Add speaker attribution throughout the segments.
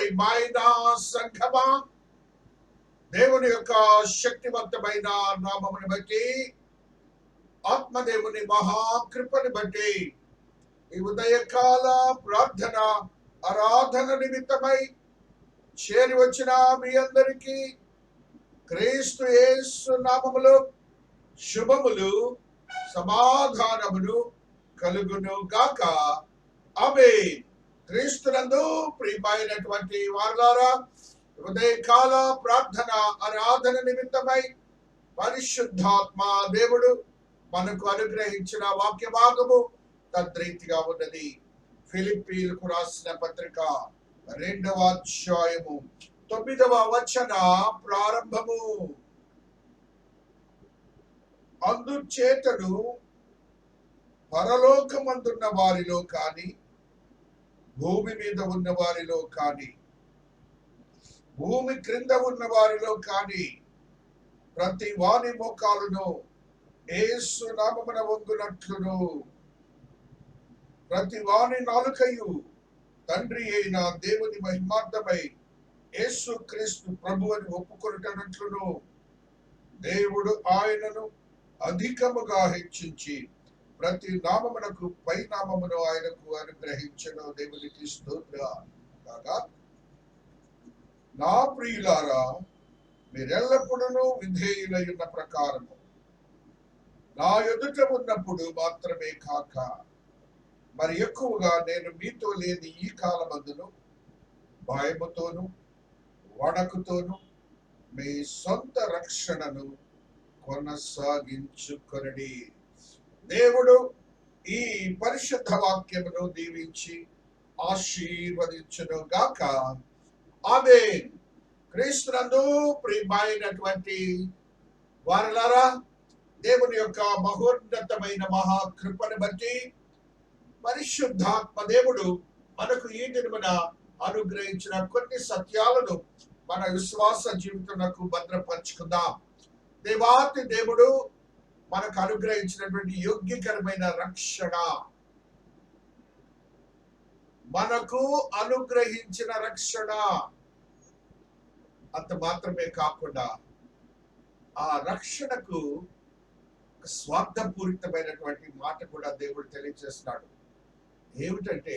Speaker 1: ప్రియమైన సంఘమా, దేవుని యొక్క శక్తివంతమైన నామమును బట్టి, ఆత్మదేవుని మహాకృపని బట్టి ఈ ఉదయకాల ప్రార్థన ఆరాధన నిమిత్తమై చేరి వచ్చిన మీ అందరికీ క్రీస్తు యేసు నామములో శుభములు సమాధానములు కలుగును గాక. ఆమేన్. క్రీస్తునందు ప్రియమైనటువంటి వారులారా, ఉదయకాల ప్రార్థన ఆరాధన నిమిత్తమై పరిశుద్ధాత్మ దేవుడు మనకు అనుగ్రహించిన వాక్య భాగము తద్రీతిగా ఉన్నది. ఫిలిప్పీలకు రాసిన పత్రిక 2వ అధ్యాయము 9వ వచన ప్రారంభము. అందుచేతను పరలోకమందున్న వారిలో కాని, భూమి మీద ఉన్న వారిలో కాని, భూమి క్రింద ఉన్న వారిలో కాని, ప్రతి వాని మోకాలును యేసు నామమున వంగునట్లును, ప్రతి వాని నాలుకయు తండ్రి అయిన దేవుని మహిమార్థమై యేసు క్రీస్తు ప్రభు అని ఒప్పుకొనుటనట్లును, దేవుడు ఆయనను అధికముగా హెచ్చించి ప్రతి నామమునకు పై నామమును ఆయనకు అనుగ్రహించెను. దేవునికి స్తోత్రం కాగా. నా ప్రియులారా, మీరెల్లప్పుడూ విధేయులై ఉన్న ప్రకారము నా ఎదుట ఉన్నప్పుడు మాత్రమే కాక మరి ఎక్కువగా నేను మీతో లేని ఈ కాలమందును భయముతోను వణకుతోను మీ సొంత రక్షణను కొనసాగించుకొనడి. దేవుడు ఈ పరిశుద్ధ వాక్యమును దీవించి ఆశీర్వదించును గాక. ఆమేన్. క్రీస్తునందు ప్రియమైనటువంటి వారలారా, దేవుని యొక్క మహోన్నతమైన మహాకృపను బట్టి పరిశుద్ధాత్మ దేవుడు మనకు ఈ దినమున అనుగ్రహించిన కొన్ని సత్యాలను మన విశ్వాస జీవితంలో భద్రపరుచుకుందాం. దేవాతి దేవుడు మనకు అనుగ్రహించినటువంటి యోగ్యకరమైన రక్షణ, మనకు అనుగ్రహించిన రక్షణ అంత మాత్రమే కాకుండా ఆ రక్షణకు స్వార్థపూరితమైనటువంటి మాట కూడా దేవుడు తెలియజేస్తున్నాడు. ఏమిటంటే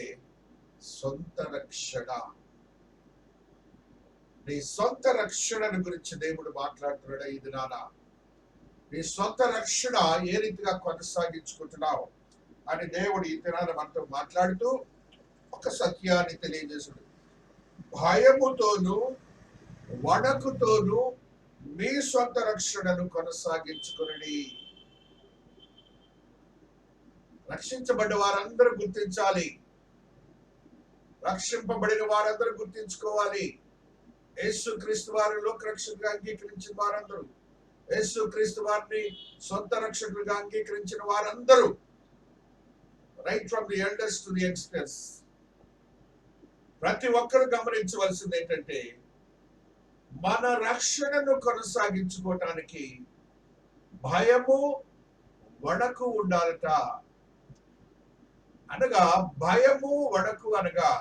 Speaker 1: సొంత రక్షణ. నీ సొంత రక్షణను గురించి దేవుడు మాట్లాడుతున్నాడు. ఇది నానా నీ సొంత రక్షణ ఏ రీతిగా కొనసాగించుకుంటున్నావు అని దేవుడు ఈ దినాన మనతో మాట్లాడుతూ ఒక సత్యాన్ని తెలియజేశాడు. భయముతోను వణకుతోను మీ సొంత రక్షణను కొనసాగించుకుని. రక్షించబడ్డ వారందరూ గుర్తించాలి, రక్షింపబడిన వారందరూ గుర్తించుకోవాలి. యేసు క్రీస్తు వారి లోక రక్షకులుగా అంగీకరించిన వారందరూ, యేసు క్రీస్తు వారిని సొంత రక్షకులుగా అంగీకరించిన వారందరూ, right from the elders to the youngsters, ప్రతి ఒక్కరు గమనించవలసింది ఏంటంటే మన రక్షణను కొనసాగించుకోవటానికి భయము వణకు ఉండాలట. అనగా భయము వణకు అనగా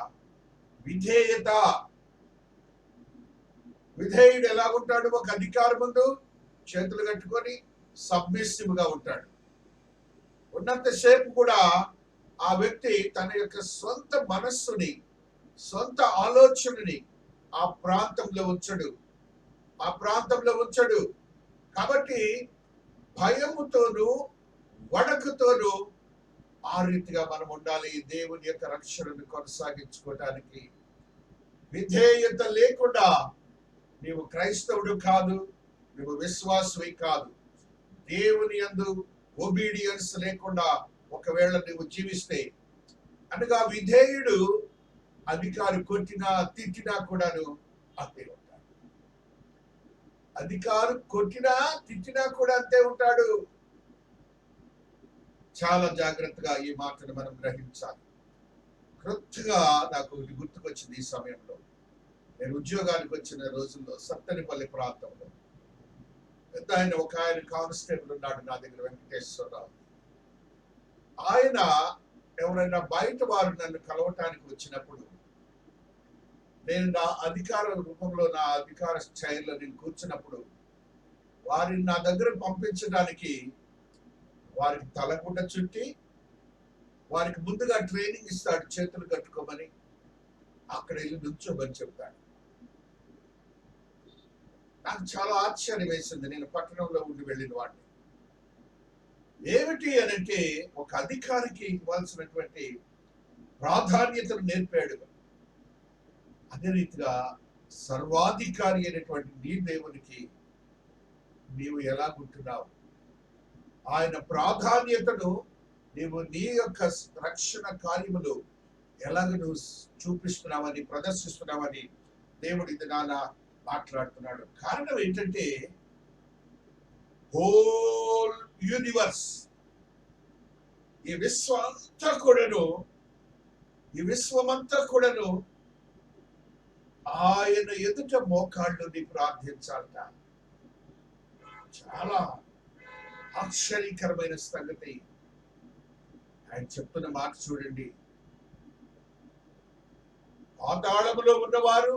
Speaker 1: విధేయత. విధేయుడు ఎలా ఉంటాడు? ఒక అధికారి ముందు చేతులు కట్టుకొని సబ్మిసివ్ గా ఉంటాడు. ఉన్నంతసేపు కూడా ఆ వ్యక్తి తన యొక్క సొంత మనస్సుని, సొంత ఆలోచనని ఆ ప్రాంతంలో ఉంచడు. కాబట్టి భయముతోను వణకుతోను ఆ రీతిగా మనం ఉండాలి దేవుని యొక్క రక్షణను కొనసాగించుకోవటానికి. విధేయత లేకుండా నీవు క్రైస్తవుడు కాదు, నువ్వు విశ్వాసవి కాదు. దేవుని యందు ఒబీడియన్స్ లేకుండా ఒకవేళ నువ్వు జీవిస్తే, అనగా విధేయుడు అధికారి కొట్టినా తిట్టినా కూడాను అంతే ఉంటాడు. అధికారు కొట్టినా తిట్టినా కూడా అంతే ఉంటాడు. చాలా జాగ్రత్తగా ఈ మాటను మనం గ్రహించాలి. క్రొత్తగా నాకు ఒకటి గుర్తుకొచ్చింది. ఈ సమయంలో నేను ఉద్యోగానికి వచ్చిన రోజుల్లో సత్తెనపల్లి ప్రాంతంలో పెద్ద ఒక ఆయన కానిస్టేబుల్ ఉన్నాడు నా దగ్గర, వెంకటేశ్వరరావు. ఆయన ఎవరైనా బయట వారు నన్ను కలవటానికి వచ్చినప్పుడు నేను నా అధికార రూపంలో, నా అధికార స్థాయిలో నేను కూర్చున్నప్పుడు వారిని నా దగ్గర పంపించడానికి వారికి తలగుడ్డ చుట్టి వారికి ముందుగా ట్రైనింగ్ ఇస్తాడు, చేతులు కట్టుకోమని, అక్కడ వెళ్ళి నుంచోమని చెప్తాడు. నాకు చాలా ఆశ్చర్యం వేసింది నేను పట్టణంలో ఉండి వెళ్ళిన వాడిని. ఏమిటి అనంటే ఒక అధికారికి ఇవ్వాల్సినటువంటి ప్రాధాన్యతను నేర్పాడు. అదే రీతిగా సర్వాధికారి అయినటువంటి నీ దేవునికి నీవు ఎలాగుంటున్నావు, ఆయన ప్రాధాన్యతను నీవు నీ యొక్క రక్షణ కార్యములు ఎలాగ నువ్వు చూపిస్తున్నావని, ప్రదర్శిస్తున్నావని దేవుడు ఇది నాన్న మాట్లాడుతున్నాడు. కారణం ఏంటంటే హోల్ యూనివర్స్, ఈ విశ్వమంతా కూడాను ఆయన ఎదుట మోకాళ్ళుని ప్రార్థించాలట. చాలా ఆశ్చర్యకరమైన సంగతి. ఆయన చెప్తున్న మాట చూడండి. పాతాళములో ఉన్నవారు,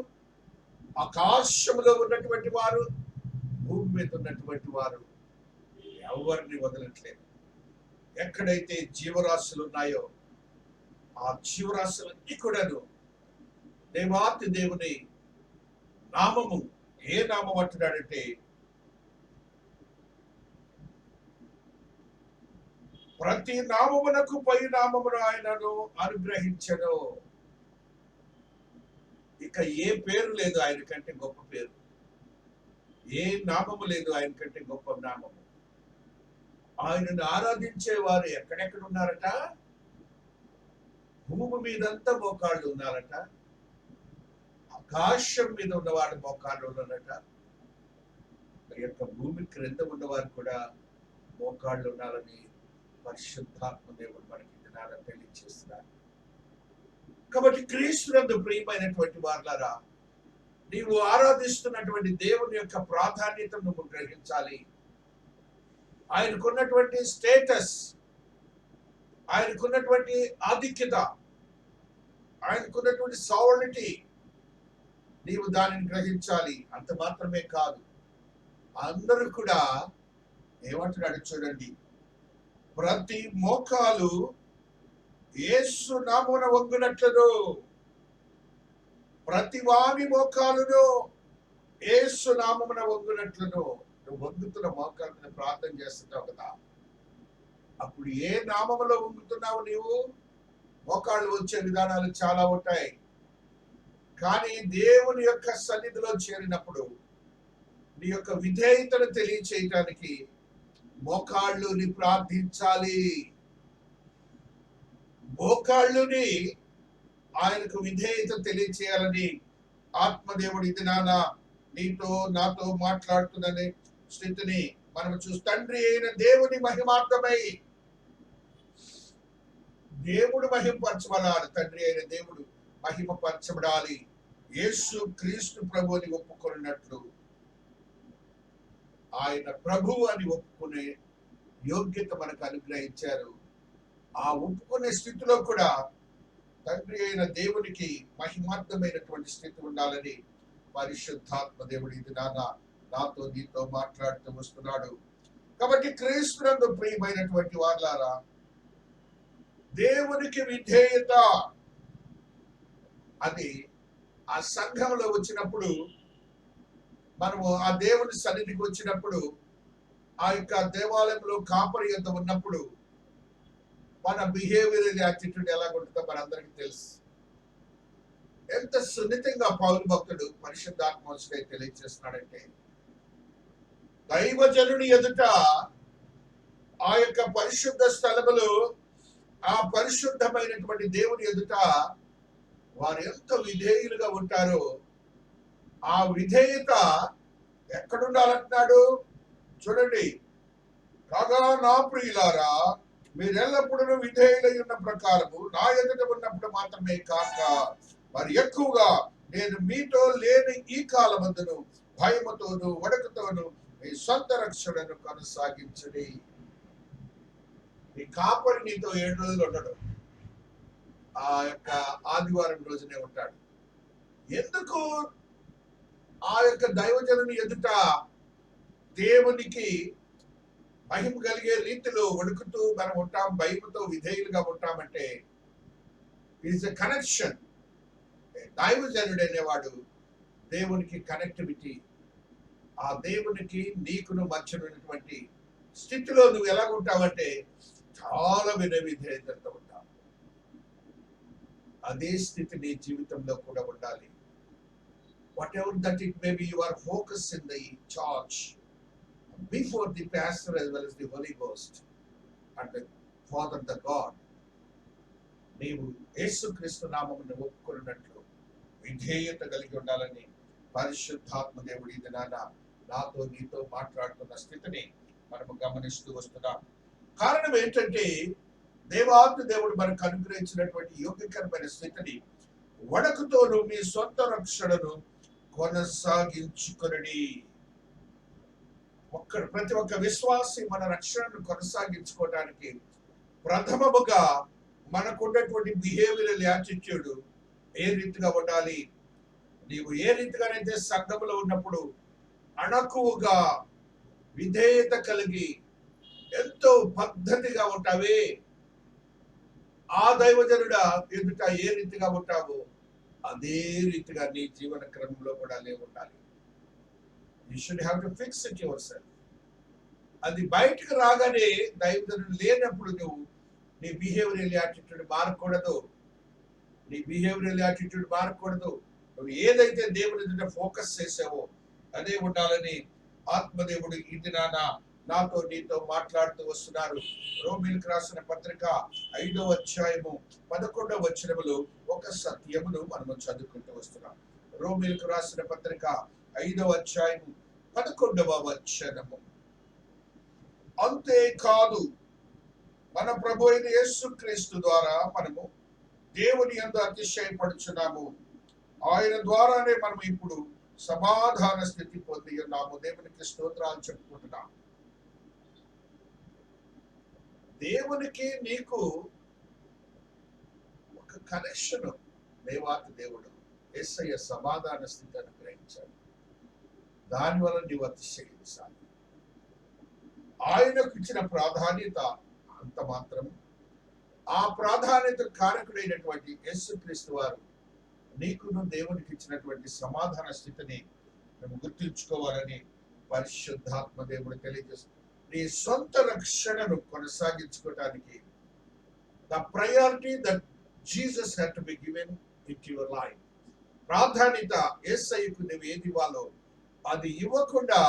Speaker 1: ఆకాశములో ఉన్నటువంటి వారు, భూమి మీద ఉన్నటువంటి వారు ఎవరిని వదలట్లేదు. ఎక్కడైతే జీవరాశులు ఉన్నాయో ఆ జీవరాశులన్నీ కూడాను దేవాతి దేవుని నామము, ఏ నామం అంటున్నాడంటే ప్రతి నామమునకు పై నామమును ఆయనను అనుగ్రహించను. ఇక ఏ పేరు లేదు ఆయన కంటే గొప్ప పేరు, ఏ నామము లేదు ఆయన కంటే గొప్ప నామము. ఆయనను ఆరాధించే వారు ఎక్కడెక్కడ ఉన్నారట? భూమి మీదంతా మోకాళ్ళు ఉన్నారట, ఆకాశం మీద ఉన్నవాడు మోకాళ్ళు ఉన్నారట, ఈ యొక్క భూమి క్రింద ఉన్నవారు కూడా మోకాళ్ళు ఉన్నారని పరిశుద్ధాత్మ దేవుడు మనకి దినాలను తెలియజేస్తున్నారు. కాబట్టి క్రీస్తునందు ప్రియమైనటువంటి వారులారా, నీవు ఆరాధిస్తున్నటువంటి దేవుని యొక్క ప్రాధాన్యతను నువ్వు గ్రహించాలి. ఆయనకున్నటువంటి స్టేటస్, ఆయనకున్నటువంటి ఆధిక్యత, ఆయనకున్నటువంటి సావరిటీ, నీవు దానిని గ్రహించాలి. అంత మాత్రమే కాదు, అందరూ కూడా ఏమంటున్నాడు చూడండి, ప్రతి మోకాలు యేసు నామమున వంగునట్లును, ప్రతి వాని మోకాలును యేసు నామమున వంగునట్లును. నువ్వు వంగుతున్న మోకాలను ప్రార్థన చేస్తున్నావు కదా, అప్పుడు ఏ నామములో వంగుతున్నావు నీవు? మోకాళ్ళు వచ్చే విధానాలు చాలా ఉంటాయి, కానీ దేవుని యొక్క సన్నిధిలో చేరినప్పుడు నీ యొక్క విధేయతను తెలియచేయటానికి మోకాళ్ళుని ప్రార్థించాలి. మోకాళ్ళుని ఆయనకు విధేయత తెలియచేయాలని ఆత్మదేవుడు ఇది నాన్న నీతో నాతో మాట్లాడుతున్న స్థితిని మనం చూసి, తండ్రి అయిన దేవుని మహిమార్థమై దేవుడు మహిమపరచబడాలి, తండ్రి అయిన దేవుడు మహిమపరచబడాలి. యేసు క్రీస్తు ప్రభువుని ఒప్పుకున్నట్లు ఆయన ప్రభువు అని ఒప్పుకునే యోగ్యత మనకు అనుగ్రహించారు. ఆ ఒప్పుకునే స్థితిలో కూడా తండ్రి అయిన దేవునికి మహిమార్థమైనటువంటి స్థితి ఉండాలని పరిశుద్ధాత్మ దేవుడు ఇది నాతో నీతో మాట్లాడుతూ వస్తున్నాడు. కాబట్టి క్రీస్తునందు ప్రియమైనటువంటి వారులారా, దేవునికి విధేయత అది ఆ సంఘంలో వచ్చినప్పుడు, మనము ఆ దేవుని సన్నిధికి వచ్చినప్పుడు, ఆ యొక్క దేవాలయంలో కాపరి ఎంత ఉన్నప్పుడు మన బిహేవియరల్ యాటిట్యూడ్ ఎలా ఉంటుందో మనందరికీ తెలుసు. ఎంత సున్నితంగా పౌలు భక్తుడు పరిశుద్ధాత్మకై తెలియజేస్తున్నాడంటే, దైవజనుని ఎదుట, ఆ యొక్క పరిశుద్ధ స్థలములు, ఆ పరిశుద్ధమైనటువంటి దేవుని ఎదుట వారు ఎంత విధేయులుగా ఉంటారో, ఆ విధేయత ఎక్కడుండాలంటున్నాడు చూడండి. కాగా నా ప్రియులారా, మీరెల్లప్పుడూ విధేయులై ఉన్న ప్రకారము నా ఎదుట ఉన్నప్పుడు మాత్రమే కాక మరి ఎక్కువగా నేను మీతో లేని ఈ కాలమందును భయముతోను వడకతోను మీ సొంత రక్షణను కొనసాగించండి. ఈ కాపరి నీతో 7 రోజులు ఉండడు, ఆ యొక్క ఆదివారం రోజునే ఉంటాడు. ఎందుకు ఆ యొక్క దైవజనుని ఎదుట దేవునికి మహిమ కలిగే రీతిలో వణుకుతూ మనం ఉంటాం, భయముతో విధేయులుగా ఉంటామంటే ఇట్స్ ఎ కనెక్షన్. దైవజనుడు అనేవాడు దేవునికి కనెక్టివిటీ. ఆ దేవునికి నీకును మధ్య ఉన్నటువంటి స్థితిలో నువ్వు ఎలా ఉంటావంటే చాలా విధేయతతో ఉంటావు. అదే స్థితి నీ జీవితంలో కూడా ఉండాలి. Whatever that it may be, you are focused in the church before the pastor as well as the Holy Ghost and the Father, the God. నీవు యేసుక్రీస్తు నామమును ఒప్పుకున్నట్లు విధేయత కలిగి ఉండాలని పరిశుద్ధాత్మ దేవుడి దినాన నాతో నీతో మాట్లాడుతున్న స్థితిని మనము గమనిస్తూ వస్తున్నాం. కారణం ఏంటంటే దేవాది దేవుడు మనకు అనుగ్రహించినటువంటి యోగ్యకరమైన స్థితిని వణకుతోను మీ సొంత రక్షణను కొనసాగించుకొనడి. ప్రతి ఒక్క విశ్వాసి మన రక్షణను కొనసాగించుకోవడానికి ప్రథమముగా మనకున్నటువంటి బిహేవియరల్ యాటిట్యూడ్ ఏ రీతిగా ఉండాలి? నీవు ఏ రీతిగానైతే సంఘంలో ఉన్నప్పుడు అణకువగా విధేయత కలిగి ఎంతో పద్ధతిగా ఉంటావే, ఆ దైవజనుడా ఎదుట ఏ రీతిగా ఉంటావో అదే రీతిగా నీ జీవన క్రమంలో కూడా ఉండాలి. You should have to fix it your self. అది బయటకు రాగానే దైవజనుడు లేనప్పుడు నువ్వు నీ బిహేవియరల్ యాటిట్యూడ్ మారకూడదు. నీ బిహేవియరల్ యాటిట్యూడ్ మారకూడదు. నువ్వు ఏదైతే దేవుని ఎదుట ఫోకస్ చేసావో అదే ఉండాలని ఆత్మదేవుడు ఈ దినాన నాతో నీతో మాట్లాడుతూ వస్తున్నారు. రోమీయులకు రాసిన పత్రిక 5వ అధ్యాయము 11వ వచనములో ఒక సత్యమును మనము చదువుకుంటూ వస్తున్నాం. రోమీయులకు రాసిన పత్రిక 5వ అధ్యాయము 11వ వచనము. అంతేకాదు మన ప్రభు అయిన యేసుక్రీస్తు ద్వారా మనము దేవుని యందు అతిశయపడుచున్నాము. ఆయన ద్వారానే మనం ఇప్పుడు సమాధాన స్థితి పొంది ఉన్నాము. దేవునికి స్తోత్రాలు చెప్పుకుంటున్నాం. దేవునికి నీకు ఒక కనెక్షన్ దేవాతి దేవుడు యేసయ్య సమాధాన స్థితి అనుగ్రహించాడు. దానివల్ల నీవు అతిశయించాలి. ఆయనకు ఇచ్చిన ప్రాధాన్యత అంత మాత్రం. ఆ ప్రాధాన్యత కారకుడైనటువంటి యేసుక్రీస్తు వారు నీకును దేవునికి ఇచ్చినటువంటి సమాధాన స్థితిని మేము గుర్తుంచుకోవాలని పరిశుద్ధాత్మ దేవుడు తెలియజేస్తుంది. నీ సొంత రక్షణను కొనసాగించుకోవడానికి the priority that Jesus had to be given in your life, ప్రాధాన్యత యేసయ్యకు నువ్వు ఏది ఇవ్వాలో అది ఇవ్వకుండా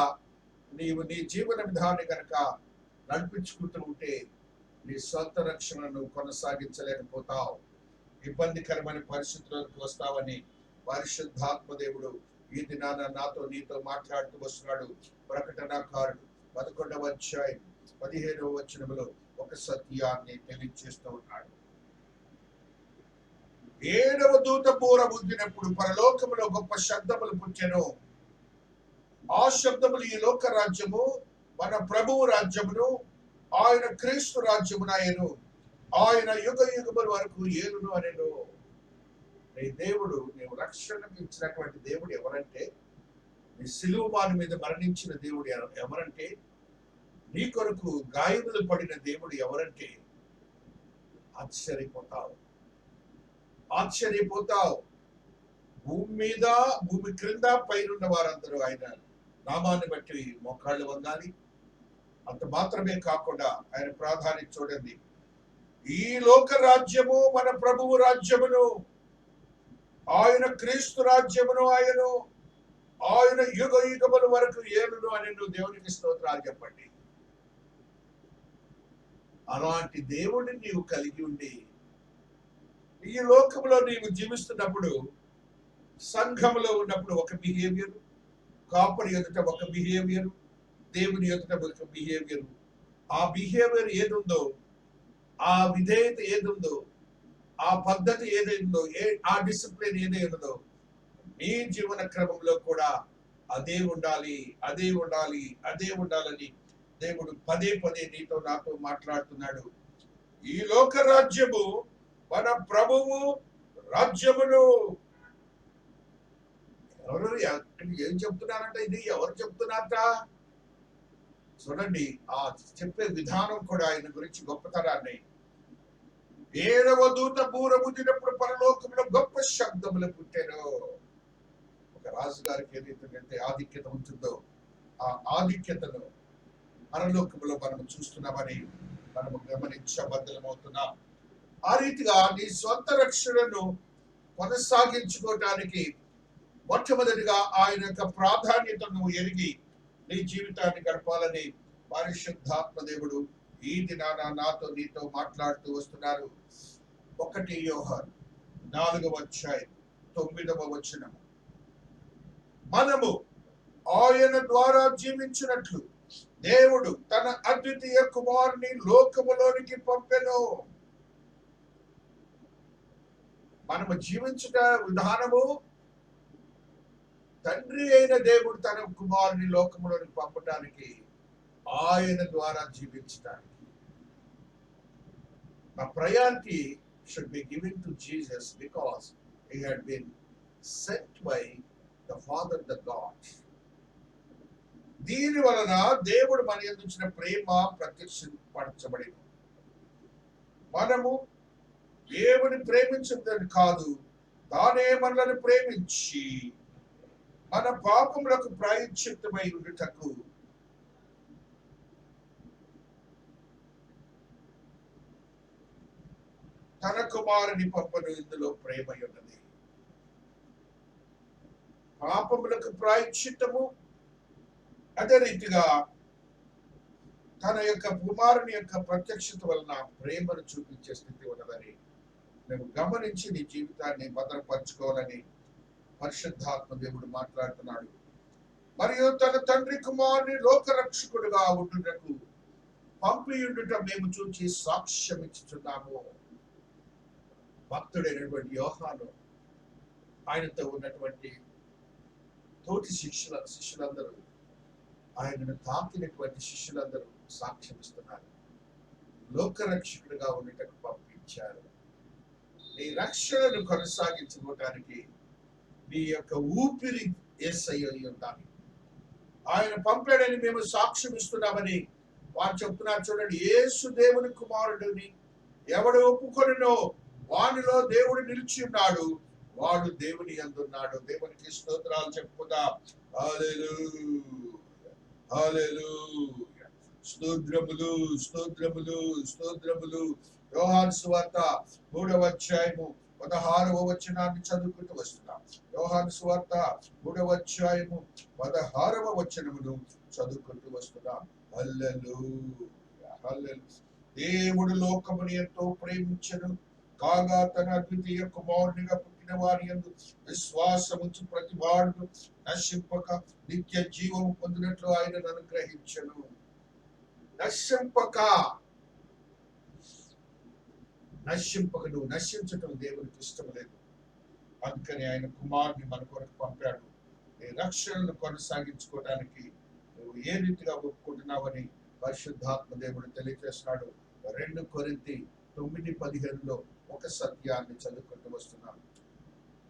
Speaker 1: నీవు నీ జీవన విధానాన్ని కనుక నడిపించుకుంటూ ఉంటే నీ సొంత రక్షణను కొనసాగించలేకపోతావు. ఇబ్బందికరమైన పరిస్థితులకు వస్తావని పరిశుద్ధాత్మ దేవుడు ఈ దినాన నాతో నీతో మాట్లాడుతూ వస్తున్నాడు. ప్రకటనకారుడు 11వ అధ్యాయం 15వ వచనములో ఒక సత్యాన్ని తెలియజేస్తూ ఉన్నాడు. 7వ దూత బూర ఊదినప్పుడు పరలోకములో గొప్ప శబ్దములు పుట్టెను. ఆ శబ్దములు ఈ లోక రాజ్యము మన ప్రభువు రాజ్యమును ఆయన క్రీస్తు రాజ్యమునాయను, ఆయన యుగ యుగముల వరకు ఏలును అనెను. నీ దేవుడు నీవు రక్షణకు ఇచ్చినటువంటి దేవుడు ఎవరంటే, నీ సిలువమాను మీద మరణించిన దేవుడు ఎవరంటే, నీ కొరకు గాయములు పడిన దేవుడు ఎవరంటే ఆశ్చర్యపోతావు. భూమి మీద భూమి క్రింద పైనున్న వారందరూ ఆయన నామాన్ని బట్టి మోకాళ్ళు వంగాలి. అంత మాత్రమే కాకుండా ఆయన ప్రాధాన్యత చూడండి. ఈ లోక రాజ్యము మన ప్రభువు రాజ్యమును, ఆయన క్రీస్తు రాజ్యమును ఆయన యుగ యుగముల వరకు ఏలును అని నువ్వు దేవునికి స్తోత్రాలు చెప్పండి. అలాంటి దేవుడిని నీవు కలిగి ఉండి ఈ లోకంలో నీవు జీవిస్తున్నప్పుడు, సంఘంలో ఉన్నప్పుడు ఒక బిహేవియర్, కాపరి ఎదుట ఒక బిహేవియర్, దేవుని ఎదుట ఒక బిహేవియర్. ఆ బిహేవియర్ ఏదుందో, ఆ విధేయత ఏదుందో, ఆ పద్ధతి ఏదైందో, ఆ డిసిప్లిన్ ఏదైందో నీ జీవన క్రమంలో కూడా అదే ఉండాలని దేవుడు పదే నీతో నాతో మాట్లాడుతున్నాడు. ఈ లోక రాజ్యము మన ప్రభువు రాజ్యమును ఎవరు ఏం చెప్తున్నారంట? ఇది ఎవరు చెప్తున్నారట? చూడండి, ఆ చెప్పే విధానం కూడా ఆయన గురించి గొప్పతనాన్ని. 7వ దూత బూరముదినప్పుడు పరలోకంలో గొప్ప శబ్దములు పుట్టారు. ఒక రాజుగారికి ఏదైతే ఆధిక్యత ఉంటుందో ఆ ఆధిక్యతను పరలోకంలో మనం చూస్తున్నామని మనము గమనించబద్దలమవుతున్నాం. ఆ రీతిగా నీ స్వంత రక్షణను కొనసాగించుకోవటానికి మొట్టమొదటిగా ఆయన యొక్క ప్రాధాన్యతను ఎరిగి నీ జీవితాన్ని గడపాలని పరిశుద్ధాత్మ దేవుడు ఈ దినాన నాతో నీతో మాట్లాడుతూ వస్తున్నారు. 1 యోహాను 4వ అధ్యాయం 9వ వచనం, మనము ఆయన ద్వారా జీవించినట్లు దేవుడు తన అద్వితీయ కుమారుని లోకములోనికి పంపెను. మనము జీవించుట విధానము, తండ్రి అయిన దేవుడు తన కుమారుని లోకములోనికి పంపడానికి, ఆయన ద్వారా జీవించడానికి. The priority should be given to Jesus because he had been sent by the Father, the God. దీని వలన దేవుడు మన యందు ఉంచిన ప్రేమ ప్రత్యక్షపరచబడింది. మనము దేవుని ప్రేమించదని కాదు, తానే మనల్ని ప్రేమించి మన పాపములకు ప్రాయశ్చిత్తమై ఉండుటకు తన కుమారుని పంపను. ఇందులో ప్రేమ ఉన్నది. పాపములకు ప్రాయశ్చిత్తము, అదే రీతిగా తన యొక్క కుమారుని యొక్క ప్రత్యక్షత వలన ప్రేమను చూపించే స్థితి ఉన్నదని మేము గమనించి నీ జీవితాన్ని భద్రపరచుకోవాలని పరిశుద్ధాత్మ దేవుడు మాట్లాడుతున్నాడు. మరియు తన తండ్రి కుమారుని లోకరక్షకుడుగా ఉండుటకు పంపియుండుట మేము చూచి సాక్ష్యం ఇచ్చుచున్నాము. భక్తుడైనటువంటి యోహాను, ఆయనతో ఉన్నటువంటి తోటి శిష్యులందరూ, ఆయనను తాకినటువంటి శిష్యులందరూ సాక్ష్యం ఇస్తున్నారు. లోకరక్షకుడిగా ఉండటకు పంపించారు. నీ రక్షణను కొనసాగించుకోవటానికి నీ యొక్క ఊపిరి యేసయ్య అయి ఉండాలి. ఆయన పంపాడని మేము సాక్ష్యం ఇస్తున్నామని వారు చెప్తున్నారు. చూడండి, యేసు దేవుని కుమారుడిని ఎవడు ఒప్పుకొనునో వానిలో దేవుడు నిలిచి ఉన్నాడు, వాడు దేవుని యందున్నాడు. దేవునికి స్తోత్రాలు చెప్పుకుందాం. హల్లెలూయా, హల్లెలూయా, స్తోత్రములు, స్తోత్రములు, స్తోత్రములు. యోహాను సువార్త 3వ అధ్యాయము 16వ వచనాన్ని చదువుకుంటూ వస్తున్నాం. యోహాను సువార్త 3వ అధ్యాయము 16వ వచనమును చదువుకుంటూ వస్తున్నాం. హల్లెలూయా, హల్లెలూయా. దేవుడు లోకముని ఎంతో ప్రేమించెను, కాగా తన అద్వితీయ కుమారునిగా పుట్టిన వారి యందు విశ్వాసముంచు ప్రతి వాడు నశింపక నిత్య జీవము పొందినట్లు ఆయనను అనుగ్రహించెను. నశింపక నువ్వు నశించటం దేవునికి ఇష్టం లేదు. అందుకని ఆయన కుమారుని మన కొరకు పంపాడు. నీ రక్షణను కొనసాగించుకోవడానికి నువ్వు ఏ రీతిగా ఒప్పుకుంటున్నావని పరిశుద్ధాత్మ దేవుడు తెలియజేస్తున్నాడు. 2 కొరింథీ 9:15లో ఒక సత్యాన్ని చదువుకుంటూ వస్తున్నాను.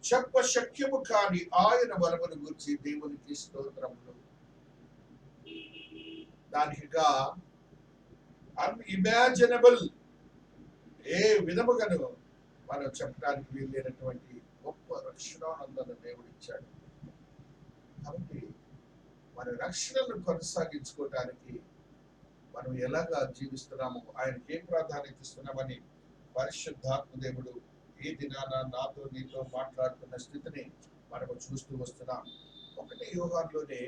Speaker 1: చెప్ప శక్యము కాని ఆయన వరమును గురించి దేవునికి స్తోత్రములు. దానికిగా అన్ఇమాజినబుల్, ఏ విధముగాను మనం చెప్పడానికి వీలైనటువంటి గొప్ప రక్షణానందాన్ని దేవుడు ఇచ్చాడు. కాబట్టి మన రక్షణను కొనసాగించుకోవటానికి మనం ఎలాగా జీవిస్తున్నాము, ఆయనకి ఏ ప్రాధాన్యత ఇస్తున్నామని పరిశుద్ధాత్మ దేవుడు ఈ దినాన నాతో నీతో మాట్లాడుతున్న స్థితిని మనము చూస్తూ వస్తున్నాం. 1 యోహానులోనే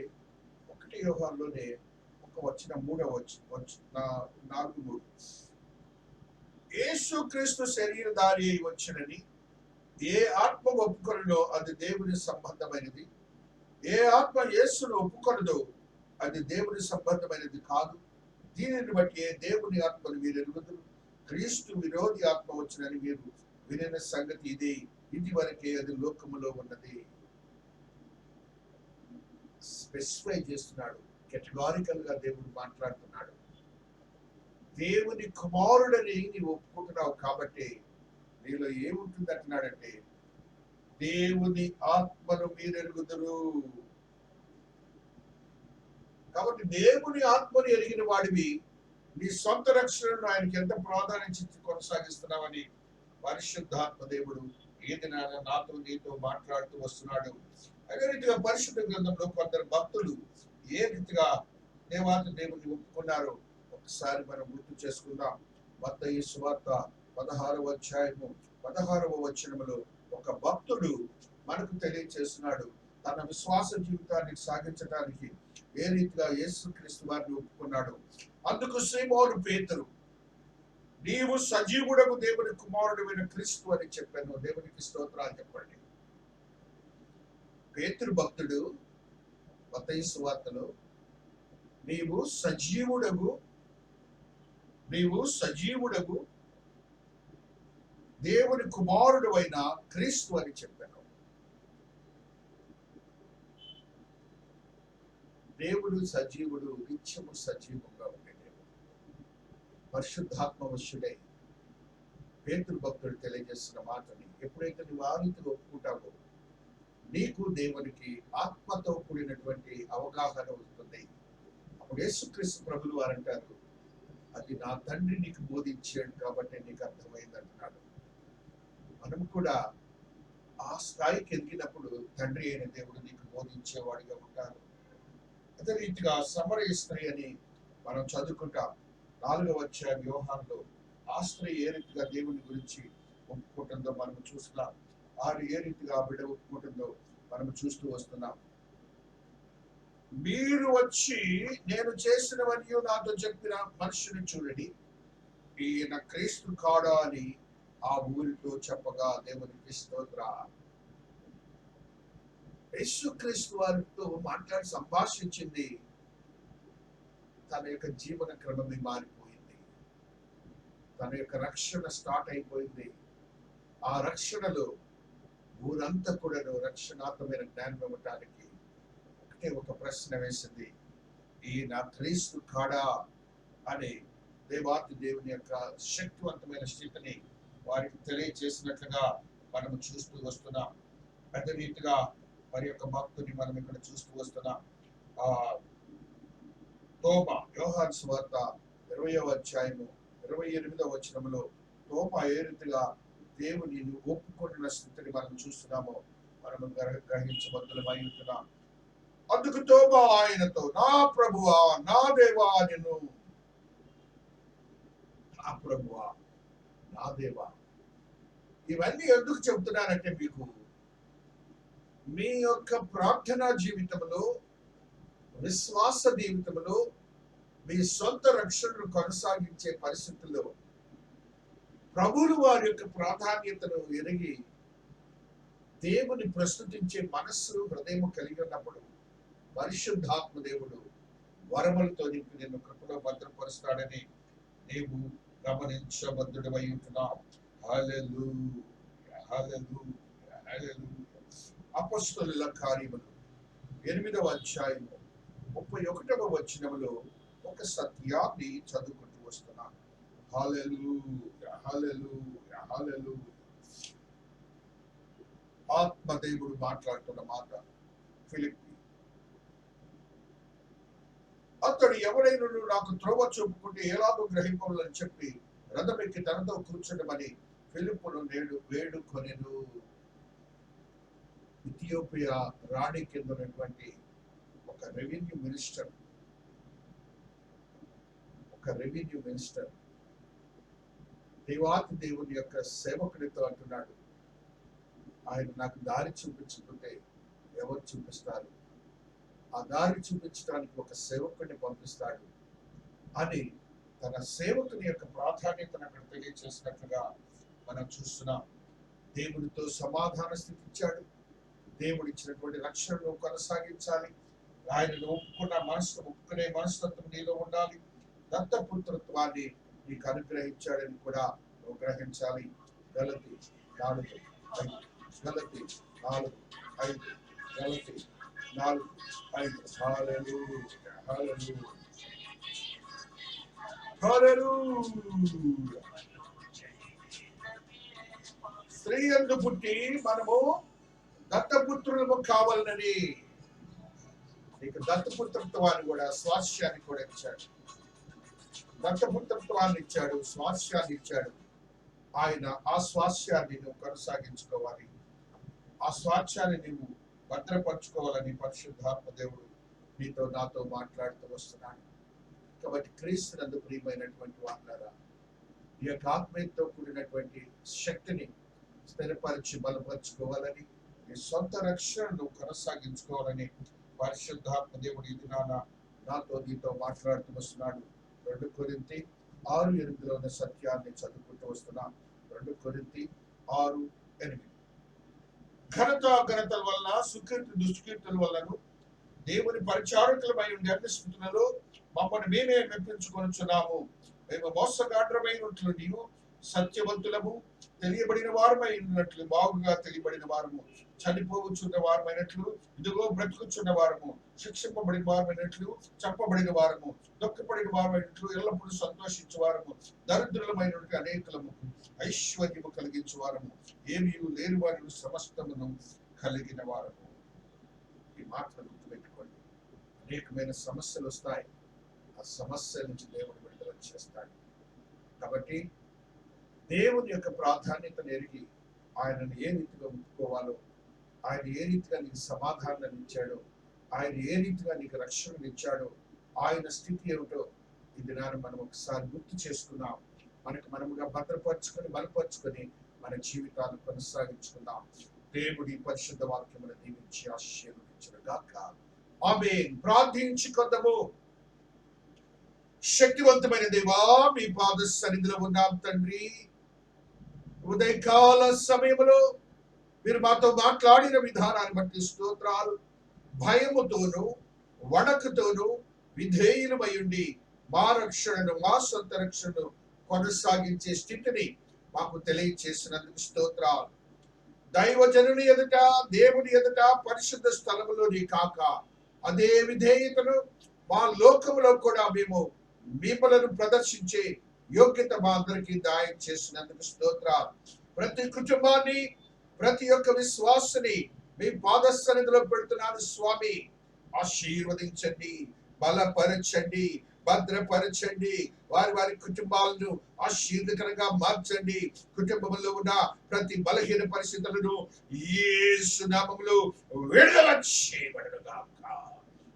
Speaker 1: ఒక వచ్చిన 4:3 యేసు క్రీస్తు శరీరధారి అయి వచ్చినని ఏ ఆత్మ ఒప్పుకొనునో అది దేవుని సంబంధమైనది, ఏ ఆత్మ యేసును ఒప్పుకొనదో అది దేవుని సంబంధమైనది కాదు. దీనిని బట్టి దేవుని ఆత్మను మీరు ఎరుగుదురు. క్రీస్తు విరోధి ఆత్మ వచ్చినని మీరు వినిన సంగతి ఇదే, ఇది వరకే అది లోకములో ఉన్నది. స్పెసిఫై చేస్తున్నాడు, కేటగారికల్ గా దేవుడు మాట్లాడుతున్నాడు. దేవుని కుమారుడని నీవు ఒప్పుకుంటున్నావు కాబట్టి నీలో ఏముంటుంది అంటున్నాడంటే, దేవుని ఆత్మను మీరెరుగుదురు. కాబట్టి దేవుని ఆత్మను ఎరిగిన వాడివి నీ సొంత రక్షణను ఆయనకి ఎంత ప్రాధాన్యత కొనసాగిస్తున్నావని పరిశుద్ధాత్మ దేవుడు ఏది నాతో నీతో మాట్లాడుతూ వస్తున్నాడు. అదే రీతిగా పరిశుద్ధ గ్రంథంలో కొందరు భక్తులు ఏ రీతిగా దేవాది దేవుని ఒప్పుకున్నారో ఒకసారి మనం గుర్తు చేసుకుందాం. మత్తయి సువార్త 16వ అధ్యాయము 16వ వచనములో ఒక భక్తుడు మనకు తెలియచేస్తున్నాడు తన విశ్వాస జీవితాన్ని సాగించడానికి ఏ రీతిగా యేసుక్రీస్తు వారిని ఒప్పుకున్నాడు. అందుకు సీమోను పేతురు, నీవు సజీవుడకు దేవుని కుమారుడైన క్రీస్తు అని చెప్పాను. దేవునికి స్తోత్రాలు చెప్పండి. పేతురు భక్తుడు మత్తయి సువార్తలో నీవు సజీవుడగు దేవుని కుమారుడు అయిన క్రీస్తు అని చెప్పాను. దేవుడు సజీవుడు, నిత్యము సజీవంగా ఉండే దేవుడు. పరిశుద్ధాత్మ వశుడై పేతురు భక్తుడు తెలియజేస్తున్న మాటని ఎప్పుడైతే నువ్వు ఆ రీతిగా ఒప్పుకుంటావో నీకు దేవునికి ఆత్మతో కూడినటువంటి అవగాహన వస్తుంది. అప్పుడు యేసుక్రీస్తు ప్రభులు వారు అంటారు, అది నా తండ్రి నీకు బోధించాడు కాబట్టి నీకు అర్థమైంది అంటున్నాడు. మనం కూడా ఆ స్థాయికి ఎదిగినప్పుడు తండ్రి అయిన దేవుడు నీకు బోధించేవాడిగా ఉంటారు. అదే రీతిగా సమరయ స్త్రీ అని మనం చదువుకుంటాం 4వ అధ్యాయం యోహానులో. ఆ స్త్రీ ఏ రీతిగా దేవుని గురించి ఒప్పుకుంటుందో మనం చూస్తున్నాం. ఆరు ఏ రీతిగా ఆ బిడ్డ ఒప్పుకుంటుందో మనం చూస్తూ వస్తున్నాం. మీరు వచ్చి నేను చేసినవన్నీ నాతో చెప్పిన మనుషుని చూడండి, ఈయన క్రీస్తు కాడా అని ఆ ఊరితో చెప్పగా దేవునికి స్తోత్ర. యేసుక్రీస్తు వారితో మాట్లాడి సంభాషించింది. తన యొక్క జీవన క్రమమే మారిపోయింది. తన యొక్క రక్షణ స్టార్ట్ అయిపోయింది. ఆ రక్షణలో ఊరంతా కూడా రక్షణాత్మకమైన జ్ఞానం ఇవ్వటానికి ఒకటే ఒక ప్రశ్న వేసింది, ఈయన క్రీస్తు కాడా అని దేవాతి దేవుని యొక్క శక్తివంతమైన స్థితిని వారికి తెలియచేసినట్లుగా మనం చూస్తూ వస్తున్నాం. అదే రీతిగా మరి యొక్క భక్తుని మనం ఇక్కడ చూస్తూ వస్తున్నాం. ఆ తోమా యోహాను సువార్త 20వ అధ్యాయము 28వ వచనములో తోమా ఏ రీతిగా దేవుని ఒప్పుకుంటున్న స్థితిని మనం చూస్తున్నామో మనం గ్రహించబద్దులమై ఉంటున్నాం. అందుకు తోమా ఆయనతో, నా ప్రభువా నా దేవా నిన్ను, నా ప్రభువా నా దేవా. ఇవన్నీ ఎందుకు చెబుతున్నానంటే మీకు మీ యొక్క ప్రార్థనా జీవితంలో, విశ్వాస జీవితంలో, మీ సొంత రక్షణను కొనసాగించే పరిస్థితుల్లో ప్రభువులు వారి యొక్క ప్రాధాన్యతను ఎరిగి దేవుని ప్రస్తుతించే మనస్సు హృదయం కలిగి ఉన్నప్పుడు పరిశుద్ధాత్మ దేవుడు వరములతో నింపి నిన్ను కృపలో భద్రపరుస్తాడని నీవు గమనించబద్దుడమై ఉంటున్నావు. హల్లెలూయా, హల్లెలూయా, హల్లెలూయా. అపొస్తలుల కార్యములు 8వ అధ్యాయము 31వ వచనములో ఒక సత్యాన్ని చదువుకుంటూ వస్తున్నాను. హల్లెలూయా, హల్లెలూయా, హల్లెలూయా. ఆత్మదేవుడు మాట్లాడుతున్న మాట. ఫిలిప్పీ, అతడు ఎవరైనా నాకు త్రోవ చూపుకుంటే ఎలాగో గ్రహింపవాలని చెప్పి రథమెక్కి తనతో కూర్చోడమని ఫిలిప్పును నేడు వేడుకొనెను. ఇథియోపియా రాణి కింద ఉన్నటువంటి ఒక రెవెన్యూ మినిస్టర్ దేవాతి దేవుని యొక్క సేవకుడితో అంటున్నాడు, ఆయన నాకు దారి చూపించుకుంటే ఎవరు చూపిస్తారు? ఆ దారి చూపించడానికి ఒక సేవకుడిని పంపిస్తాడు అని తన సేవకుని యొక్క ప్రాధాన్యతను అక్కడ తెలియచేసినట్లుగా మనం చూస్తున్నాం. దేవుడితో సమాధాన స్థితి ఇచ్చాడు. దేవుడు ఇచ్చినటువంటి రక్షణను కొనసాగించాలి. ఆయనను ఒప్పుకునే మనస్తత్వం నీలో ఉండాలి. దత్తపుత్రత్వాన్ని నీకు అనుగ్రహించాడని కూడా నువ్వు గ్రహించాలి. గలతీ 4:5 గలతీ 4:5 గలతీ 4:5. హల్లెలూయా, హల్లెలూయా, హల్లెలూయా. స్త్రీ యందు పుట్టి మనము దత్తపుత్రులము కావాలని నీకు దత్తపుత్రత్వాన్ని కూడా స్వాస్యాన్ని కూడా ఇచ్చాడు. దత్తపుత్రత్వాన్ని ఇచ్చాడు, స్వాస్యాన్ని ఇచ్చాడు. ఆయన ఆ స్వాస్యాన్ని నువ్వు కొనసాగించుకోవాలి, ఆ స్వాస్యాన్ని నువ్వు భద్రపరచుకోవాలని పరిశుద్ధాత్మ దేవుడు నీతో నాతో మాట్లాడుతూ వస్తున్నాడు. కాబట్టి క్రీస్తునందు ప్రియమైనటువంటి వాళ్ళారా, ఈ యొక్క ఆత్మీయతతో కూడినటువంటి శక్తిని స్థిరపరిచి బలపరుచుకోవాలని, నీ సొంత రక్షణను కొనసాగించుకోవాలని పరిశుద్ధాత్మ దేవుడు ఇది నాతో నీతో మాట్లాడుతూ వస్తున్నాడు. 2 కొరింథీ 6:8 ఉన్న సత్యాన్ని చదువుకుంటూ వస్తున్నాం. 2 కొరింథీ 6:8. ఘనతల వలన సుకీర్తి దుష్కీర్తుల వలన దేవుని పరిచారకులమై ఉండే అన్ని స్థితులలో మమ్మల్ని మేమే మెప్పించుకొనుచున్నాము. మేము మోసగాడ్రమైనట్లు నీవు సత్యవంతులము, తెలియబడిన వారమై ఉన్నట్లు, బాగుగా తెలియబడిన వారము, చనిపోవచ్చున్న వారమైనట్లు, ఇదిగో బ్రతుకుచున్న వారము, శిక్షింపబడిన వారమైనట్లు, చెప్పబడిన వారము, దుఃఖపడిన వారమైనట్లు, ఎల్లప్పుడూ సంతోషించు వారము, దరిద్రులమైనట్లు, అనేకులము ఐశ్వర్యము కలిగించు వారము, ఏమీ లేని వారిని సమస్తమును కలిగిన వారము. ఈ మాటలు గుర్తుపెట్టుకోండి. అనేకమైన సమస్యలు వస్తాయి, ఆ సమస్యల నుంచి దేవుడు విడుదల చేస్తాడు. కాబట్టి దేవుని యొక్క ప్రాధాన్యతను ఎరిగి ఆయనను ఏ రీతిగా ముట్టుకోవాలో, ఆయన ఏ రీతిగా నీకు సమాధానాన్ని ఇచ్చాడో, ఆయన ఏ రీతిగా నీకు రక్షణను ఇచ్చాడో, ఆయన స్థితి ఏమిటో ఈ దినాన్ని మనం ఒకసారి గుర్తు చేసుకుందాం. మనకు మనముగా భద్రపరుచుకొని బలపరుచుకొని మన జీవితాన్ని కొనసాగించుకుందాం. దేవుడి పరిశుద్ధ వాక్యమును దీవించి ఆశీర్వదించుగాక. ఆమేన్. ప్రార్థించుకుందాము. శక్తివంతమైన దేవా, మీ పాద సన్నిధిలో ఉన్నాం తండ్రి. ఉదయకాల సమయంలో మీరు మాతో మాట్లాడిన విధానాన్ని బట్టి స్తోత్రాలు. భయముతోనూ వణకుతోనూ విధేయులమై ఉండి మా రక్షణను, మా సొంత రక్షణను కొనసాగించే స్థితిని మాకు తెలియచేసినందుకు స్తోత్రాలు. దైవజనుని ఎదుట, దేవుని ఎదుట, పరిశుద్ధ స్థలములోని కాక అదే విధేయతను మా లోకములో కూడా మేము మీపలను ప్రదర్శించే యోగ్యత మా అందరికీ దాయం చేసినందుకు స్తోత్రాలు. ప్రతి కుటుంబాన్ని, ప్రతి ఒక్క విశ్వాసని మీ పాద సన్నిధిలో పెడుతున్నాను స్వామి. ఆశీర్వదించండి, బలపరచండి, భద్రపరచండి. వారి కుటుంబాలను ఆశీర్వదకరంగా మార్చండి. కుటుంబంలో ఉన్న ప్రతి బలహీన పరిస్థితులను యేసు నామములో విడుదల చేయబడునుగాక.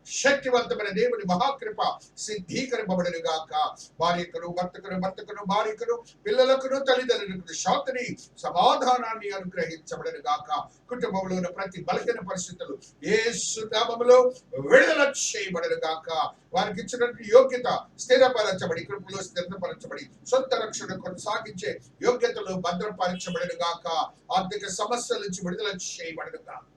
Speaker 1: శక్తివంతమైన దేవుని మహాకృప సిద్ధీకరింపబడును గాక. భార్యకును భర్తకును భార్యకును పిల్లలకును తల్లిదండ్రులకు శాంతిని, సమాధానాన్ని అనుగ్రహించబడును గాక. కుటుంబంలో ఉన్న ప్రతి బలహీన పరిస్థితులు యేసు నామములో విడుదల చేయబడును గాక. వారికి ఇచ్చినటువంటి యోగ్యత స్థిరపరచబడి, కృపలో స్థిరపరచబడి, సొంత రక్షణ కొనసాగించే యోగ్యతలు భద్రపరచబడును గాక. ఆర్థిక సమస్యల నుంచి విడుదల చేయబడును గాక.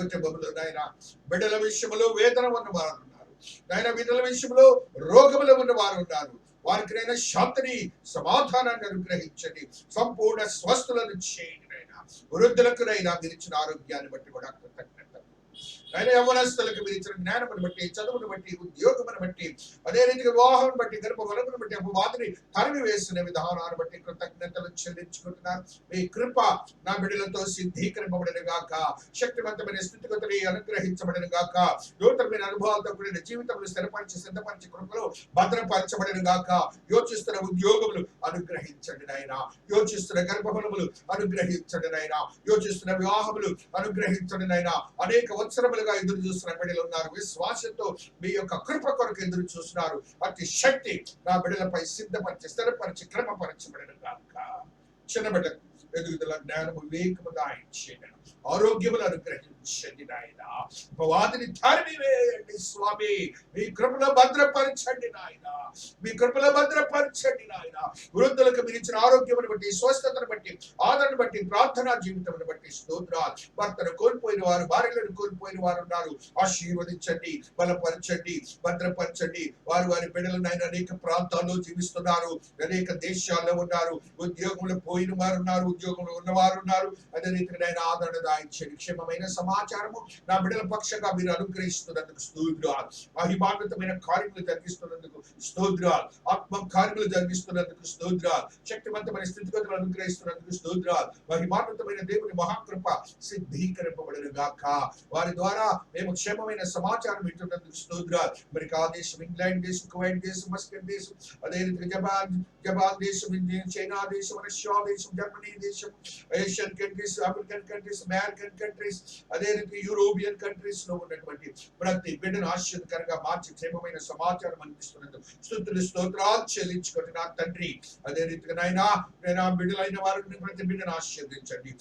Speaker 1: కుటుంబంలో నాయన బిడ్డల విషయంలో వేదన ఉన్నవారు ఉన్నారు, నాయన బిడ్డల విషయంలో రోగములు ఉన్నవారు ఉన్నారు. వారికి నైనా శాంతిని, సమాధానాన్ని అనుగ్రహించండి. సంపూర్ణ స్వస్థులను చేయండి నైనా. వృద్ధులకు నైనా మీరు ఇచ్చిన ఆరోగ్యాన్ని బట్టి కూడా కృతజ్ఞత. ఆయన యవనస్తులకు మీరు ఇచ్చిన జ్ఞానమును బట్టి, చదువును బట్టి, ఉద్యోగమును బట్టి, అదే రీతిగా వివాహం బట్టి, గర్భఫలమును బట్టి, అపవాదిని తరిమి వేసిన విధానాన్ని బట్టి కృతజ్ఞతలు చెల్లించుకుంటున్నాను. మీ కృప నా బిడ్డలతో సిద్ధీకరింపబడిన గాక. శక్తివంతమైన స్థితిగతులు అనుగ్రహించబడిన గాక. నూతనమైన అనుభవాలతో కూడిన జీవితంలో స్థిరపరిచి, సిద్ధపరిచి, కృపలో భద్రపరచబడిన గాక. యోచిస్తున్న ఉద్యోగములు అనుగ్రహించండి నాయన. యోచిస్తున్న గర్భఫలములు అనుగ్రహించండి నాయన. యోచిస్తున్న వివాహములు అనుగ్రహించండి నాయన. అనేక వత్సరములుగా ఎదురు చూస్తున్న బిడ్డలు ఉన్నారు. విశ్వాసంతో మీ యొక్క కృప కొరకు ఎదురు చూస్తున్నారు. అతి శక్తి నా బిడ్డలపై సిద్ధపరిచి, స్థిరపరిచి, క్రమపరచబడిన గాక. చిన్న బిడ్డకు ఎదుగుదల, జ్ఞానము, వివేకము దాయించండి. ఆరోగ్యములు అనుగ్రహించండి నాయన. అపవాదిని తరిమివేయండి స్వామి. మీ కృపలో భద్రపరచండి నాయన. మీ కృపలో భద్రపరచండి నాయన. వృద్ధులకు మీరు ఇచ్చిన ఆరోగ్యమును బట్టి, స్వస్థతను బట్టి, ఆదరణ బట్టి, ప్రార్థనా జీవితమును బట్టి స్తోత్రాలు. భర్తను కోల్పోయిన వారు, భార్యలను కోల్పోయిన వారు ఉన్నారు. ఆశీర్వదించండి, బలపరచండి, భద్రపరచండి. వారి బిడ్డలను ఆయన అనేక ప్రాంతాల్లో జీవిస్తున్నారు, అనేక దేశాల్లో ఉన్నారు. ఉద్యోగంలో పోయిన వారు ఉన్నారు, ఉద్యోగంలో ఉన్నవారు ఉన్నారు. అదే రీతిగా ఆయన ఆదరణ దాయించండి. క్షేమమైన సమాచారము నా బిడ్డల పక్షంగా మీరు అనుగ్రహిస్తున్నందుకు స్తోత్రాలు. మహిమాన్వితమైన కార్యములు జరిగిస్తున్నందుకు స్తోత్రాలు. ఆత్మ కార్యములు జరిగిస్తున్నందుకు స్తోత్రాలు. శక్తివంతమైన స్థితిగతులు అనుగ్రహిస్తున్నందుకు స్తోత్రాలు. మహిమాన్వితమైన దేవుని మహాకృప సిద్ధీకరింపబడిన గాక. వారి ద్వారా మేము క్షేమమైన సమాచారం వింటున్నందుకు స్తోత్రాలు. అమెరికా దేశం, ఇంగ్లాండ్ దేశం, కువైట్ దేశం, మస్కట్ దేశం, అదే రీతిగా జపాన్ దేశం, చైనా దేశం, రష్యా దేశం, జర్మనీ దేశం, Asian countries, African countries, American countries, అదే రీతి యూరోపియన్ కంట్రీస్ లో ఉన్నటువంటి ప్రతి బిడ్డను ఆశీర్వదకరంగా మార్చి క్షేమమైన సమాచారం అందిస్తున్నందుకు స్తుతులు స్తోత్రాలు చెల్లించుకుంటున్నా తండ్రి. అదే రీతిగా నేను బిడ్డలైన వారిని ప్రతి బిడ్డను ఆశీర్వదించండి.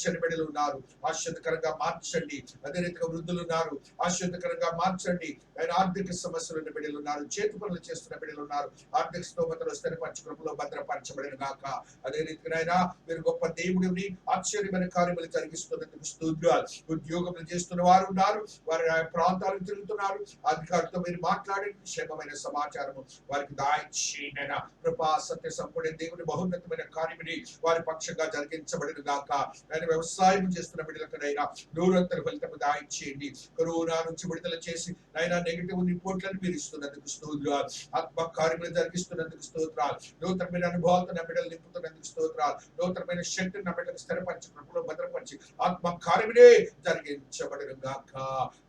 Speaker 1: చిన్న బిడ్డలు ఉన్నారు, ఆశీర్వదకరంగా మార్చండి. అదే రీతిగా వృద్ధులు ఉన్నారు, ఆశీర్వదకరంగా మార్చండి. ఆయన ఆర్థిక సమస్యలు ఉన్న బిడ్డలు ఉన్నారు, చేతి పనులు చేస్తున్న బిడ్డలు ఉన్నారు, ఆర్థిక స్తోమతలు స్థిరపరచు కృపలో భద్రపరచబడిన గాక. అదే రీతిగా మీరు గొప్ప దేవుడిని ఆశ్చర్యమైన కార్యములు జరిగిస్తున్నందుకు స్తోత్రాలు. ఉద్యోగములు చేస్తున్న వారు ఉన్నారు, వారి ప్రాంతాలకు తిరుగుతున్నారు, అధికారులతో మీరు మాట్లాడండి. క్షేమమైన సమాచారము వారికి దాయిచ్చేయనైనా కృపా సత్య సంపూర్ణ దేవుని బహున్నతమైన కార్యముని వారి పక్షంగా జరిగించబడిన గాక. ఆయన వ్యవసాయం చేస్తున్న బిడ్డలకైనా నూరంతర ఫలితము దాయిచ్చేయండి. కరోనా నుంచి విడుదల చేసి ఆయన నెగిటివ్ రిపోర్ట్లను మీరు ఇస్తున్నందుకు స్తోత్రాలు. ఆత్మ కార్యములు జరిగిస్తున్నందుకు స్తోత్రాలు. నూతనమైన అనుభవాలతో నా బిడ్డలు నింపుతున్నందుకు స్తోత్రాలు. నూతనమైన శక్తిని నా బిడ్డలకు స్థిరపరిచి కృపలో భద్రపరిచి ఆత్మ కార్యములే జరిగించబడిన గాక.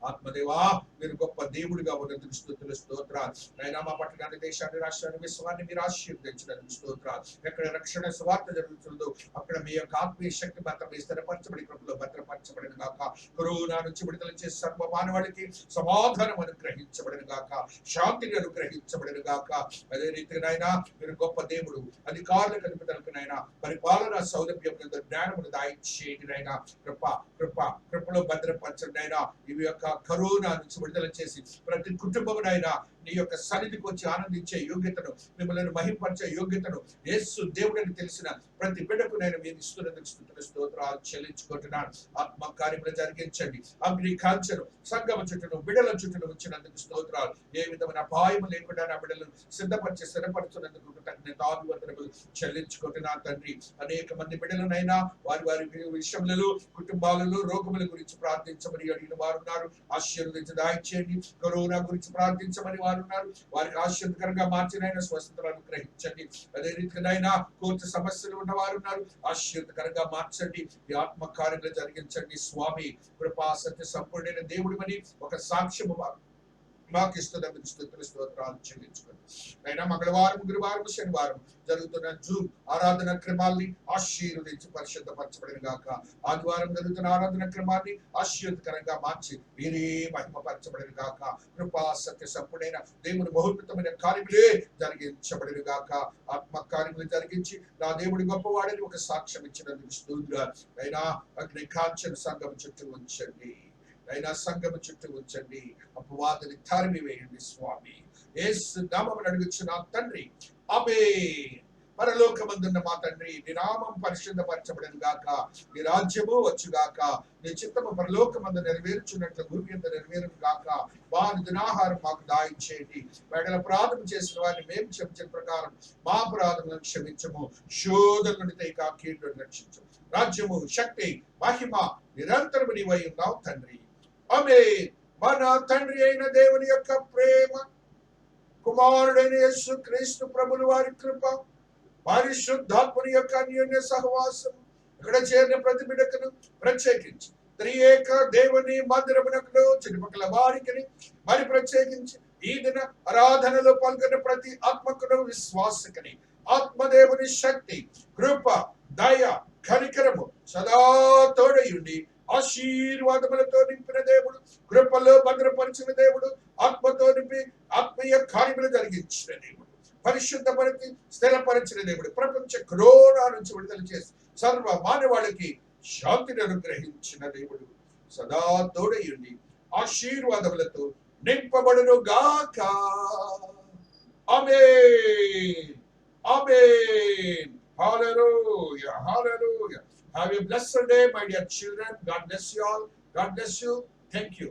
Speaker 1: ఆత్మదేవా మీరు గొప్ప దేవుడిగా ఉన్నందుకు స్తుతులు స్తోత్రాలు. అయినా మా పట్టణాన్ని, దేశాన్ని, రాష్ట్రాన్ని, విశ్వాన్ని మీరు ఆశీర్వదించినందుకు స్తోత్రాలు. ఎక్కడ రక్షణ సువార్త జరుగుతుందో అక్కడ మీ యొక్క ఆత్మీయ శక్తి మాత్రమే స్థిరపరచబడి కృపలో భద్రపరచబడిన గాక. కరోనా నుంచి విడుదల చేసి సర్వ మానవాళికి సమాధానం అనుగ్రహించబడిన గాక, శాంతిని అనుగ్రహించబడిన గాక. అదే రీతిగా మీరు గొప్ప దేవుడు, అధికారుల కల్పితలకునైనా పరిపాలన సౌలభ్యం జ్ఞానమును దాయిచ్చేయనైనా కృపలో భద్రపరచండి. అయినా ఇవి యొక్క కరోనా నుంచి విడుదల చేసి ప్రతి కుటుంబమునైనా నీ యొక్క సన్నిధికి వచ్చి ఆనందించే యోగ్యతను, మిమ్మల్ని మహింపరిచే యోగ్యతను యేసు దేవుడని తెలిసిన ప్రతి బిడ్డకు నేను మీరు ఇస్తున్నందుకు స్తుతులు స్తోత్రాలు చెల్లించుకుంటున్నాను. ఆత్మ కార్యములు జరిగించండి. అగ్ని కాంచెను సంగమ చుట్టూను బిడ్డల చుట్టూను ఉంచినందుకు స్తోత్రాలు. ఏ విధమైన అపాయము లేకుండా నా బిడ్డలను సిద్ధపరిచి స్థిరపరుచున్నందుకు కృతజ్ఞతాభివందనములు చెల్లించుకుంటున్నాను తండ్రి. అనేక మంది బిడ్డలనైనా వారి వారి విషయములలో, కుటుంబాలలో రోగముల గురించి ప్రార్థించమని అడిగిన వారు ఉన్నారు, ఆశీర్వదించి దాయిచేయండి. కరోనా గురించి ప్రార్థించమని వారు ఉన్నారు, వారికి ఆశీర్వదకరంగా మార్చినైనా స్వస్థతను అనుగ్రహించండి. అదే రీతిగానైనా కోర్టు సమస్యలు ఉన్న వారు ఉన్నారు, ఆశీర్వదకరంగా మార్చండి. ఈ ఆత్మ కార్యములు జరిగించండి స్వామి. కృపా సత్య సంపూర్ణైన దేవుడివని ఒక సాక్ష్యము మాకు ఇస్తున్నందుకు స్తుతులు స్తోత్రాలు చెల్లించుకోండి. అయినా మంగళవారం, గురువారం, శనివారం జరుగుతున్న జూమ్ ఆరాధన క్రమాల్ని ఆశీర్వదించి పరిశుద్ధపరచబడిన గాక. ఆదివారం జరుగుతున్న ఆరాధన క్రమాన్ని ఆశీర్వదకరంగా మార్చి మీరే మహిమపరచబడిన గాక. కృపా సత్య సంపూర్ణైన దేవుని బహున్నతమైన కార్యములే జరిగించబడిన గాక. ఆత్మ కార్యములు జరిగించి నా దేవుడి గొప్పవాడని ఒక సాక్ష్యం ఇచ్చినందుకు స్తోత్రాలు. అయినా అగ్ని కాంచెను సంఘం చుట్టూ ఉంచండి. అయినా సంఘం చుట్టూ ఉంచండి. అపవాదిని తరిమి వేయండి స్వామి. యేసు నామమున అడుగుచున్నా తండ్రి, ఆమేన్. పరలోకమందున్న మా తండ్రి, నీ నామం పరిశుద్ధపరచబడిన గాక, నీ రాజ్యము వచ్చుగాక, నీ చిత్తము పరలోకమందు నెరవేర్చున్నట్లు భూమి మీద నెరవేరును గాక. వారి దినాహారం మాకు దాయిచ్చేయండి. వేళ అపరాధం చేసిన వారిని మేము క్షమించిన ప్రకారం మా అపరాధములను క్షమించము. శోధన నుండి కీడును రక్షించము. రాజ్యము, శక్తి, మహిమ నిరంతరము నీవై ఉన్నావు తండ్రి. ఆమేన్. మన తండ్రి అయిన దేవుని యొక్క ప్రేమ, కుమారుడైన యేసు క్రీస్తు ప్రభుల వారి కృప, పరిశుద్ధాత్మని యొక్క అన్యోన్య సహవాసం ఇక్కడ చేరిన ప్రతి బిడ్డకును ప్రత్యేకించి త్రియేక దేవుని మందిరమునకును చుట్టుపక్కల వారికి మరి ప్రత్యేకించి ఈ దిన ఆరాధనలో పాల్గొన్న ప్రతి ఆత్మకును విశ్వాసకని ఆత్మదేవుని శక్తి, కృప, దయ, కనికరము సదా తోడయుండి ఆశీర్వాదములతో నింపిన దేవుడు, కృపలో భద్రపరిచిన దేవుడు, ఆత్మతో నింపి ఆత్మీయ కార్యములు జరిగించిన దేవుడు, పరిశుద్ధపరిచి స్థిరపరిచిన దేవుడు, ప్రపంచ కరోనా నుంచి విడుదల చేసి సర్వ మానవాళికి శాంతిని అనుగ్రహించిన దేవుడు సదా తోడయుండి ఆశీర్వాదములతో నింపబడును గాక. ఆమేన్. ఆమేన్. Hallelujah. Hallelujah. Have a blessed day, my dear children. God bless you all. God bless you. Thank you.